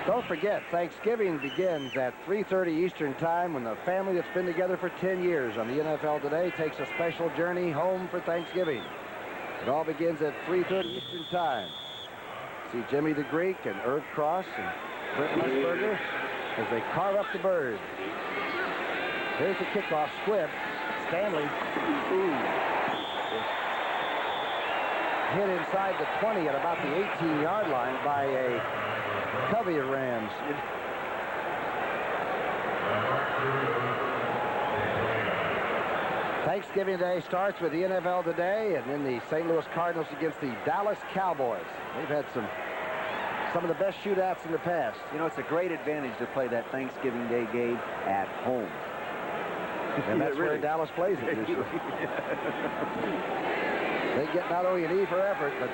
Don't forget, Thanksgiving begins at 3:30 Eastern Time when the family that's been together for 10 years on the NFL Today takes a special journey home for Thanksgiving. It all begins at 3:30 Eastern Time. See Jimmy the Greek and Irv Cross and Brent Musburger as they carve up the bird. Here's the kickoff. Squibb. Stanley. Hit inside the 20 at about the 18-yard line by a covey of Rams. Thanksgiving Day starts with the NFL Today, and then the St. Louis Cardinals against the Dallas Cowboys. They've had some of the best shootouts in the past. You know, it's a great advantage to play that Thanksgiving Day game at home. And that's where Dallas plays it. They get not only an E for effort, but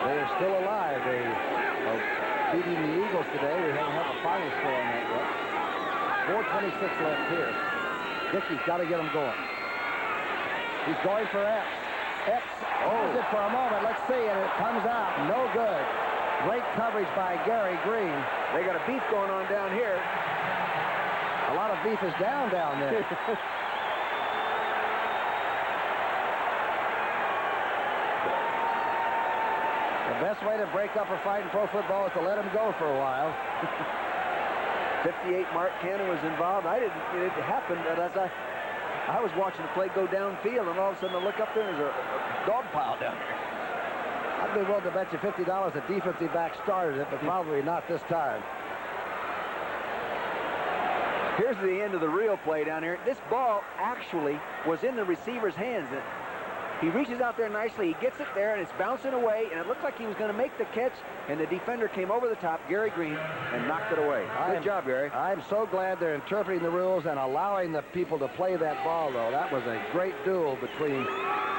they are still alive. They are beating the Eagles today. We haven't had a final score on that yet. 4:26 left here. Dickey's got to get them going. He's going for Epps. Epps holds it for a moment. Let's see, and it comes out. No good. Great coverage by Gary Green. They got a beef going on down here. A lot of beef is down there. The best way to break up a fight in pro football is to let him go for a while. 58 Mark Cannon was involved. It happened as I was watching the play go downfield, and all of a sudden I look up there and there's a dog pile down there. I'd be willing to bet you $50 a defensive back started it, but probably not this time. Here's the end of the real play down here. This ball actually was in the receiver's hands. He reaches out there nicely. He gets it there, and it's bouncing away, and it looked like he was going to make the catch, and the defender came over the top, Gary Green, and knocked it away. Good job, Gary. I'm so glad they're interpreting the rules and allowing the people to play that ball, though. That was a great duel between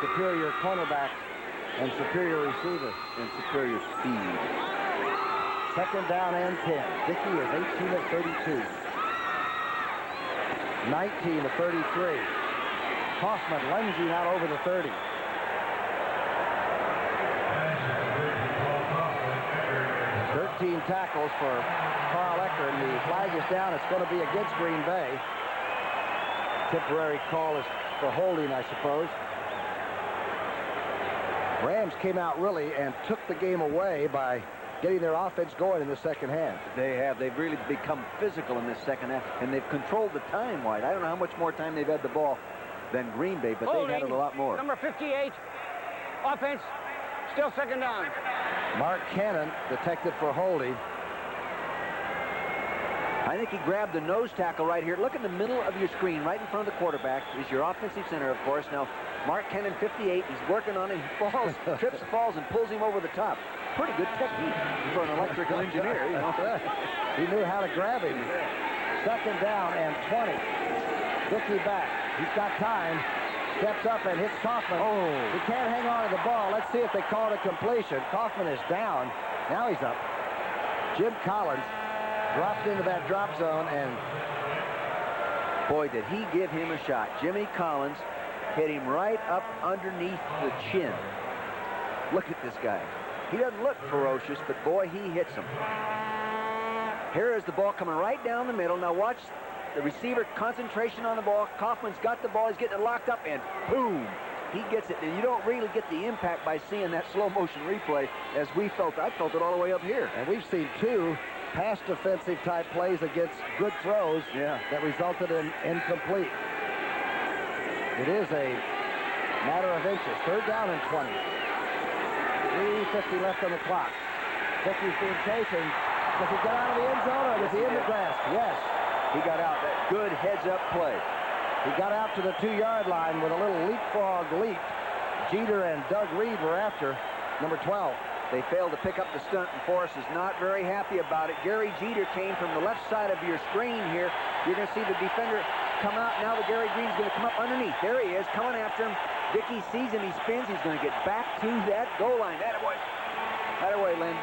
superior cornerbacks and superior receiver and superior speed. Second down and 10. Dickey is 18 of 32. 19 of 33. Kaufman lunging out over the 30. 13 tackles for Carl Ecker, and the flag is down. It's going to be against Green Bay. Temporary call is for holding, I suppose. Rams came out really and took the game away by getting their offense going in the second half. They have. They've really become physical in this second half, and they've controlled the time, White. I don't know how much more time they've had the ball than Green Bay, but they've had it a lot more. Number 58, offense, still second down. Mark Cannon detected for holding. I think he grabbed the nose tackle right here. Look in the middle of your screen, right in front of the quarterback, is your offensive center, of course. Now, Mark Cannon, 58, he's working on it. He falls, trips, falls, and pulls him over the top. Pretty good technique for an electrical engineer, you know. He knew how to grab him. Second down and 20. Dickey back. He's got time. Steps up and hits Kaufman. Oh. He can't hang on to the ball. Let's see if they call it a completion. Kaufman is down. Now he's up. Jim Collins dropped into that drop zone, and boy, did he give him a shot. Jimmy Collins hit him right up underneath the chin. Look at this guy. He doesn't look ferocious, but boy, he hits him. Here is the ball coming right down the middle. Now watch the receiver, concentration on the ball. Kaufman's got the ball. He's getting it locked up, and boom, he gets it. And you don't really get the impact by seeing that slow motion replay as we felt. I felt it all the way up here. And we've seen two pass defensive type plays against good throws that resulted in incomplete. It is a matter of inches. Third down and 20. 3:50 left on the clock. Dickey's being taken. Does he get out of the end zone, or was he in the grass? Yes. He got out. That good heads-up play. He got out to the 2-yard line with a little leapfrog leap. Jeter and Doug Reed were after number 12. They failed to pick up the stunt, and Forrest is not very happy about it. Gary Jeter came from the left side of your screen here. You're going to see the defender come out. Now the Gary Green's going to come up underneath. There he is, coming after him. Dickey sees him. He spins. He's going to get back to that goal line. Attaboy. Attaboy, Lynn.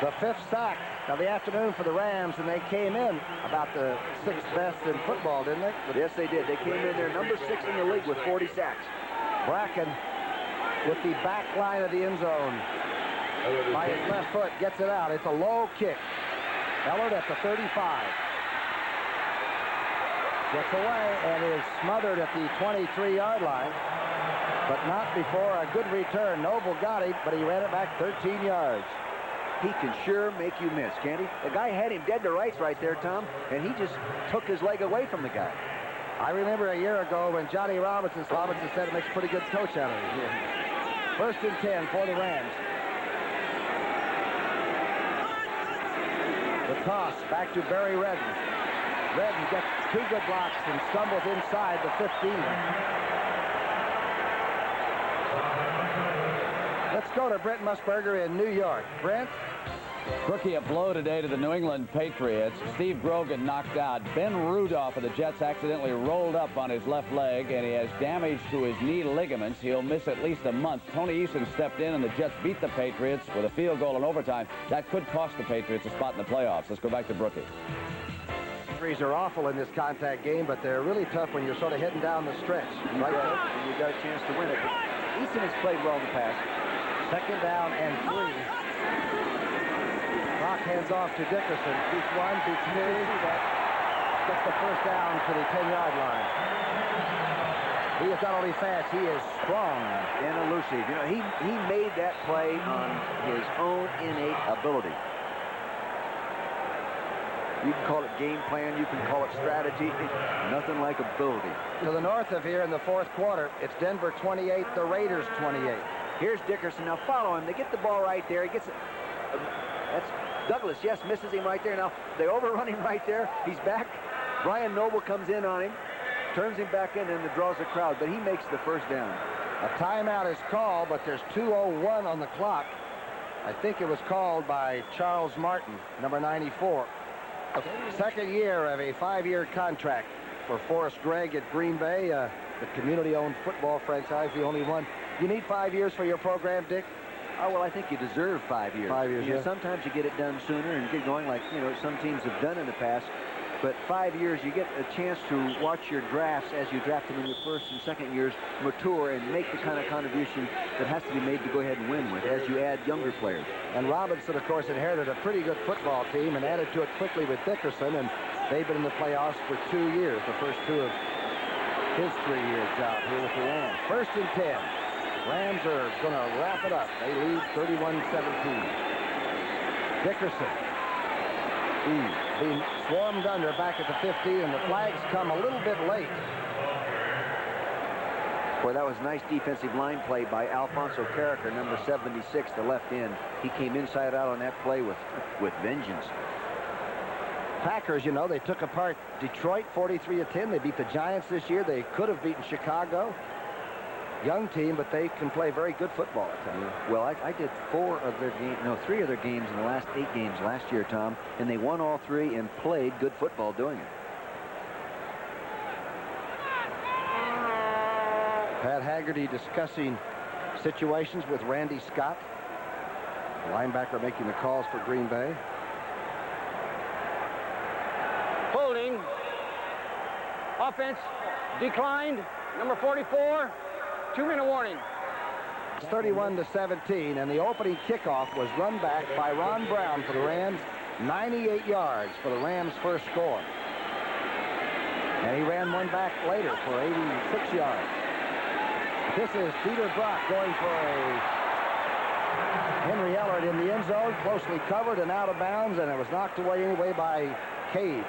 The 5th sack of the afternoon for the Rams, and they came in about the 6th best in football, didn't they? Yes, they did. They came in there number 6 in the league with 40 sacks. Bracken with the back line of the end zone. By his left foot, gets it out. It's a low kick. Ellard at the 35. Gets away and is smothered at the 23-yard line, but not before a good return. Noble got it, but he ran it back 13 yards. He can sure make you miss, can't he? The guy had him dead to rights right there, Tom, and he just took his leg away from the guy. I remember a year ago when Johnny Robinson said it makes a pretty good coach out of it. First and 10 for the Rams. The toss back to Barry Redden. Redden gets two good blocks and stumbles inside the 15. Let's go to Brent Musburger in New York. Brent? Rookie a blow today to the New England Patriots. Steve Grogan knocked out. Ben Rudolph of the Jets accidentally rolled up on his left leg, and he has damage to his knee ligaments. He'll miss at least a month. Tony Eason stepped in, and the Jets beat the Patriots with a field goal in overtime. That could cost the Patriots a spot in the playoffs. Let's go back to Brookie. Injuries are awful in this contact game, but they're really tough when you're sort of heading down the stretch. Right, and you got a chance to win it. But Eason has played well in the past. Second down and 3. Rock hands off to Dickerson. Beats one, beats two. Gets the first down to the 10-yard line. He is not only fast, he is strong and elusive. You know, he made that play on his own innate ability. You can call it game plan, you can call it strategy. Nothing like ability. To the north of here in the fourth quarter, it's Denver 28, the Raiders 28. Here's Dickerson. Now follow him. They get the ball right there. He gets it. That's Douglas. Yes, misses him right there. Now they overrun him right there. He's back. Brian Noble comes in on him, turns him back in, and draws the crowd. But he makes the first down. A timeout is called, but there's 2:01 on the clock. I think it was called by Charles Martin, number 94. Second year of a 5-year contract for Forrest Gregg at Green Bay, the community-owned football franchise, the only one. You need 5 years for your program, Dick? Oh, well, I think you deserve 5 years. 5 years, yeah. Sometimes you get it done sooner and get going like, some teams have done in the past. But 5 years, you get a chance to watch your drafts as you draft them in your first and second years mature and make the kind of contribution that has to be made to go ahead and win with as you add younger players. And Robinson, of course, inherited a pretty good football team and added to it quickly with Dickerson, and they've been in the playoffs for 2 years, the first two of his 3-year job here with the Rams. First and 10. Rams are going to wrap it up. They lead 31-17. Dickerson being swarmed under back at the 15, and the flags come a little bit late. Boy, that was a nice defensive line play by Alfonso Carricker, number 76, the left end. He came inside out on that play with vengeance. Packers, they took apart Detroit 43-10. They beat the Giants this year. They could have beaten Chicago. Young team, but they can play very good football at times. Well, I did 3 of their games in the last 8 games last year, Tom, and they won all 3 and played good football doing it. Pat Haggerty discussing situations with Randy Scott, the linebacker making the calls for Green Bay. Holding. Offense declined. Number 44. 2-minute warning. It's 31-17, and the opening kickoff was run back by Ron Brown for the Rams, 98 yards for the Rams' first score. And he ran one back later for 86 yards. This is Peter Brock going for a Henry Ellard in the end zone, closely covered and out of bounds, and it was knocked away anyway by Cade.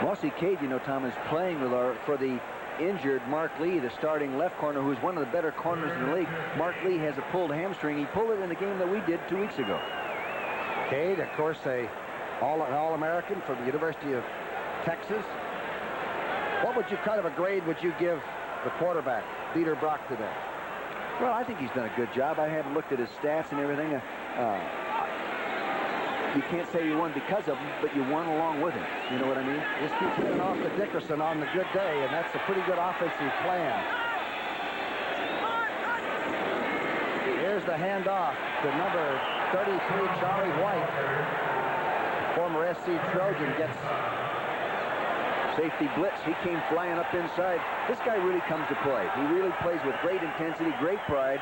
Mossy Cade, Tom, is playing for the injured Mark Lee, the starting left corner, who's one of the better corners in the league. Mark Lee has a pulled hamstring. He pulled it in the game that we did 2 weeks ago. Cade, of course, an All-American from the University of Texas. What kind of a grade would you give the quarterback, Peter Brock, today? Well, I think he's done a good job. I haven't looked at his stats and everything. You can't say you won because of him, but you won along with him. You know what I mean? Just keeps getting off to Dickerson on the good day, and that's a pretty good offensive plan. Here's the handoff to number 33, Charlie White. Former SC Trojan gets safety blitz. He came flying up inside. This guy really comes to play. He really plays with great intensity, great pride.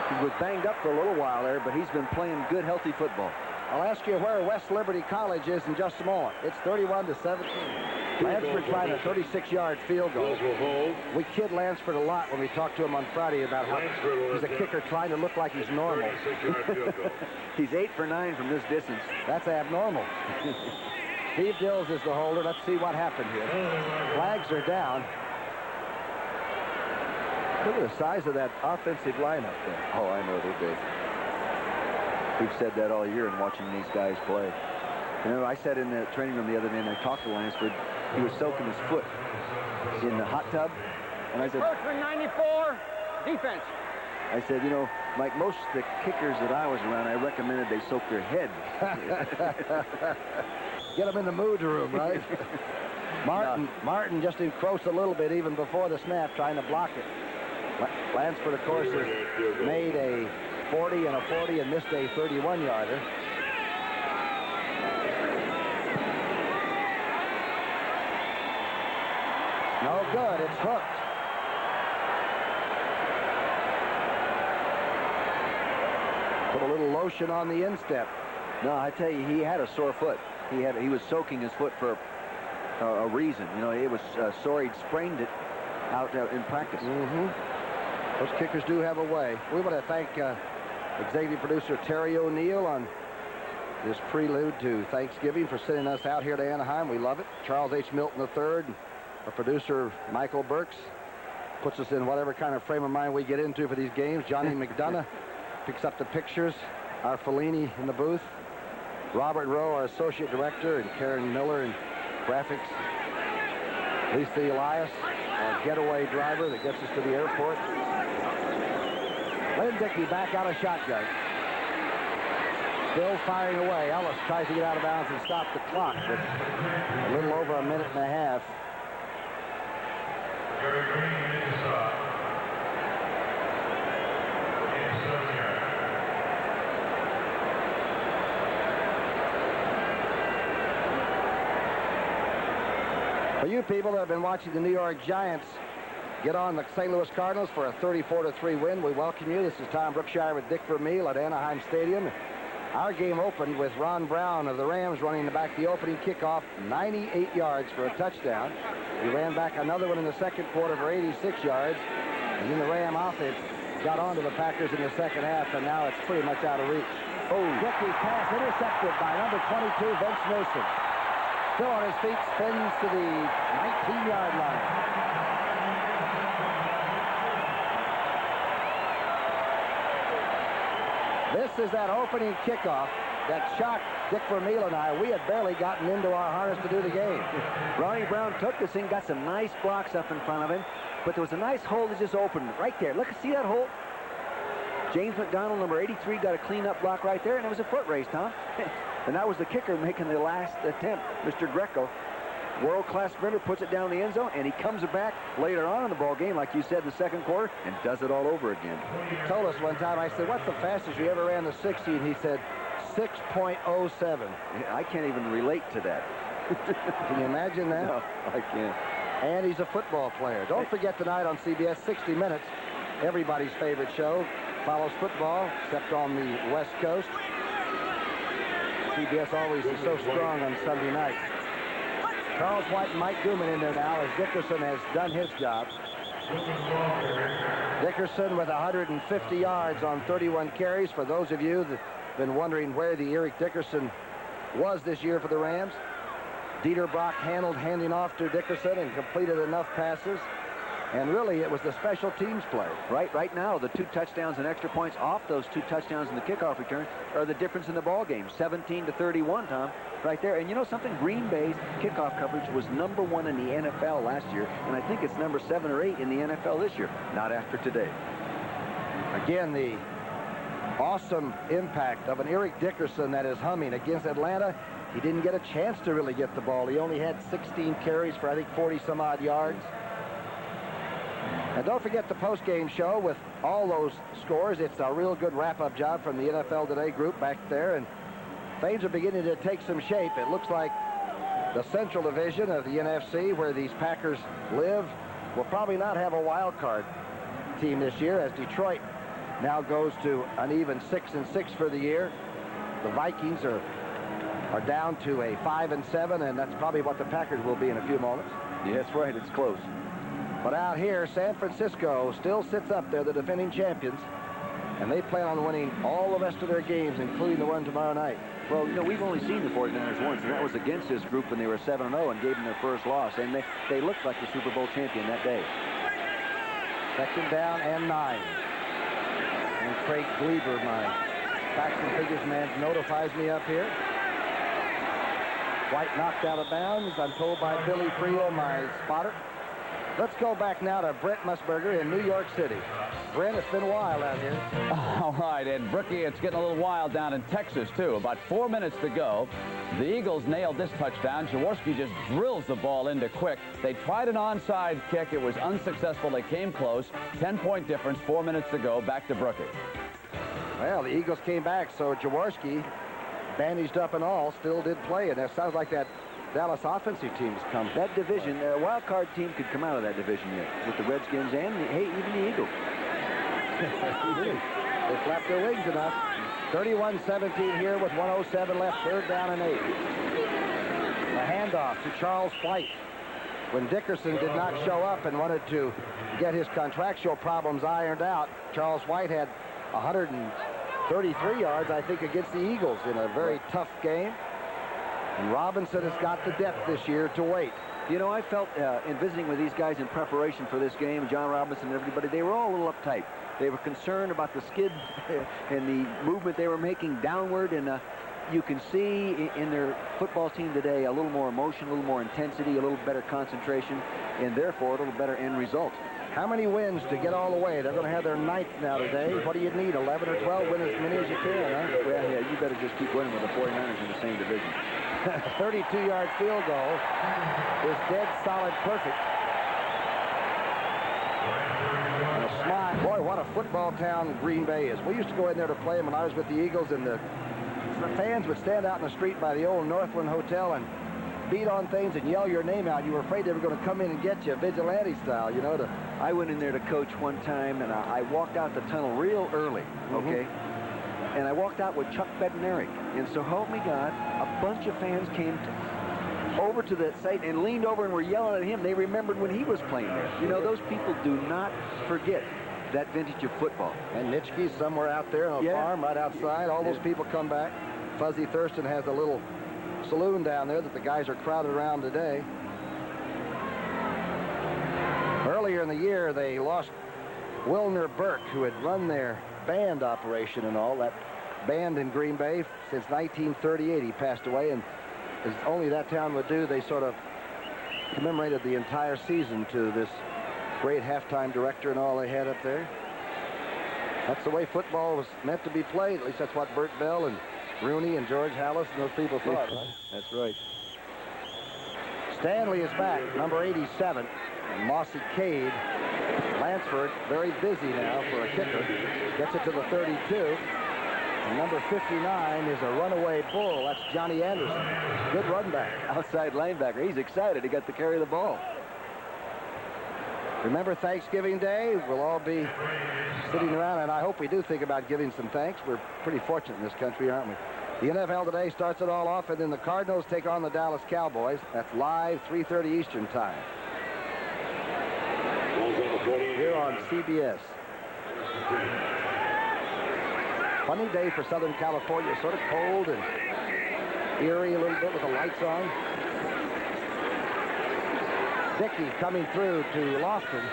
He was banged up for a little while there, but he's been playing good, healthy football. I'll ask you where West Liberty College is in just a moment. It's 31-17. Lansford trying a 36-yard field goal. We kid Lansford a lot when we talked to him on Friday about how he's a kicker trying to look like he's normal. He's 8 for 9 from this distance. That's abnormal. Steve Dills is the holder. Let's see what happened here. Flags are down. Look at the size of that offensive line up there. Oh, I know they're big. We've said that all year in watching these guys play. You know, I sat in the training room the other day and I talked to Lansford. He was soaking his foot in the hot tub. And I said, First 94, defense. I said, you know, like most of the kickers that I was around, I recommended they soak their head. Get them in the mood room, right? Martin just encroached a little bit even before the snap, trying to block it. Lansford, of course, has made a 40 and a 40 and missed a 31-yarder. No good. It's hooked. Put a little lotion on the instep. No, I tell you, he had a sore foot. He was soaking his foot for a reason. You know, it was sore. He'd sprained it out in practice. Those kickers do have a way. We want to thank executive producer Terry O'Neill on this prelude to Thanksgiving for sending us out here to Anaheim. We love it. Charles H. Milton III, our producer Michael Burks, puts us in whatever kind of frame of mind we get into for these games. Johnny McDonough picks up the pictures. Our Fellini in the booth. Robert Rowe, our associate director, and Karen Miller in graphics. Lisa Elias, our getaway driver that gets us to the airport. Lynn Dickey back out of shotgun. Still firing away. Ellis tries to get out of bounds and stop the clock, but a little over a minute and a half. For you people that have been watching the New York Giants get on the St. Louis Cardinals for a 34-3 win, we welcome you. This is Tom Brookshire with Dick Vermeil at Anaheim Stadium. Our game opened with Ron Brown of the Rams running back the opening kickoff, 98 yards for a touchdown. He ran back another one in the second quarter for 86 yards. And then the Ram offense got onto the Packers in the second half, and now it's pretty much out of reach. Oh, Dickey's pass intercepted by number 22, Vince Newsom. Still on his feet, spins to the 19-yard line. This is that opening kickoff that shocked Dick Vermeil and I. We had barely gotten into our harness to do the game. Ronnie Brown took this thing, got some nice blocks up in front of him, but there was a nice hole that just opened right there. Look, see that hole? James McDonald, number 83, got a clean-up block right there, and it was a foot race, Tom. And that was the kicker making the last attempt, Mr. Greco. World-class sprinter, puts it down the end zone, and he comes back later on in the ball game, like you said, the second quarter, and does it all over again. He told us one time, I said, what's the fastest you ever ran the 60? And he said, 6.07. I can't even relate to that. Can you imagine that? No, I can't. And he's a football player. Don't forget tonight on CBS 60 Minutes, everybody's favorite show, follows football, except on the West Coast. CBS always is so strong on Sunday night. Charles White and Mike Gooman in there now as Dickerson has done his job. Dickerson with 150 yards on 31 carries. For those of you that have been wondering where the Eric Dickerson was this year for the Rams, Dieter Brock handing off to Dickerson and completed enough passes. And really, it was the special teams play. Right now, the 2 touchdowns and extra points off those 2 touchdowns in the kickoff return are the difference in the ball game. 17-31, Tom, right there. And you know something? Green Bay's kickoff coverage was number 1 in the NFL last year, and I think it's number 7 or 8 in the NFL this year. Not after today. Again, the awesome impact of an Eric Dickerson that is humming against Atlanta. He didn't get a chance to really get the ball. He only had 16 carries for, I think, 40-some-odd yards. And don't forget the post-game show with all those scores. It's a real good wrap-up job from the NFL Today group back there, and things are beginning to take some shape. It looks like the Central Division of the NFC, where these Packers live, will probably not have a wild card team this year, as Detroit now goes to an even 6-6 for the year. The Vikings are down to a 5-7, and that's probably what the Packers will be in a few moments. Yeah, that's right. It's close. But out here, San Francisco still sits up there, the defending champions, and they plan on winning all the rest of their games, including the one tomorrow night. Well, you know, we've only seen the 49ers once, and that was against this group when they were 7-0 and gave them their first loss, and they looked like the Super Bowl champion that day. Second down and 9. And Craig Gleaver, my facts and figures man, notifies me up here. White knocked out of bounds, I'm told by Billy Friel, my spotter. Let's go back now to Brent Musburger in New York City. Brent, it's been wild out here. All right, and Brookie, it's getting a little wild down in Texas, too. About 4 minutes to go. The Eagles nailed this touchdown. Jaworski just drills the ball into quick. They tried an onside kick. It was unsuccessful. They came close. 10-point difference, 4 minutes to go. Back to Brookie. Well, the Eagles came back, so Jaworski, bandaged up and all, still did play. And that sounds like that Dallas offensive team's come. That division, a wild card team could come out of that division yet with the Redskins and, hey, even the Eagles. They flapped their wings enough. 31-17 here with 1:07 left, third down and 8. A handoff to Charles White. When Dickerson did not show up and wanted to get his contractual problems ironed out, Charles White had 133 yards, I think, against the Eagles in a very tough game. And Robinson has got the depth this year to wait. You know, I felt in visiting with these guys in preparation for this game, John Robinson and everybody, they were all a little uptight. They were concerned about the skid and the movement they were making downward, and you can see in their football team today a little more emotion, a little more intensity, a little better concentration, and therefore a little better end result. How many wins to get all the way? They're going to have their 9th now today. What do you need, 11 or 12? Win as many as you can, huh? Well, yeah, you better just keep winning with the 49ers in the same division. 32-yard field goal is dead solid perfect. And a smile. Boy, what a football town Green Bay is. We used to go in there to play them when I was with the Eagles, and the fans would stand out in the street by the old Northland Hotel and beat on things and yell your name out. You were afraid they were going to come in and get you, vigilante style, you know. I went in there to coach one time, and I walked out the tunnel real early, okay? And I walked out with Chuck Bednarik. And so help me God, a bunch of fans came over to the site and leaned over and were yelling at him. They remembered when he was playing there. You know, those people do not forget that vintage of football. And Nitschke's somewhere out there on a farm right outside. All those people come back. Fuzzy Thurston has a little saloon down there that the guys are crowded around today. Earlier in the year, they lost Wilner Burke, who had run their band operation and all that band in Green Bay since 1938. He passed away, and as only that town would do, they sort of commemorated the entire season to this great halftime director and all they had up there. That's the way football was meant to be played. At least that's what Bert Bell and Rooney and George Halas and those people thought, right? That's right. Stanley is back, number 87. And Mossy Cade, Lansford, very busy now for a kicker. Gets it to the 32. And number 59 is a runaway bull. That's Johnny Anderson. Good run back. Outside linebacker. He's excited. He got to carry the ball. Remember Thanksgiving Day? We'll all be sitting around, and I hope we do think about giving some thanks. We're pretty fortunate in this country, aren't we? The NFL today starts it all off, and then the Cardinals take on the Dallas Cowboys. That's live, 3:30 Eastern time. Here on CBS. Funny day for Southern California. Sort of cold and eerie a little bit with the lights on. Dickey coming through to Lofton.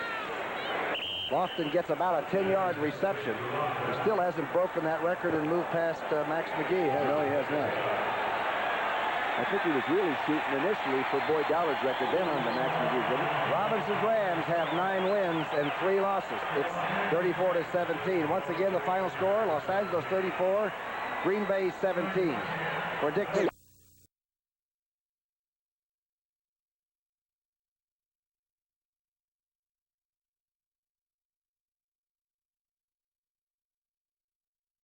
Lofton gets about a 10-yard reception. He still hasn't broken that record and moved past Max McGee. No, he has not. I think he was really shooting initially for Boyd Dollar's record, then on the Max McGee, didn't he? Robinson's Rams have 9 wins and 3 losses. It's 34-17. Once again, the final score, Los Angeles 34, Green Bay 17. For Dick Taylor.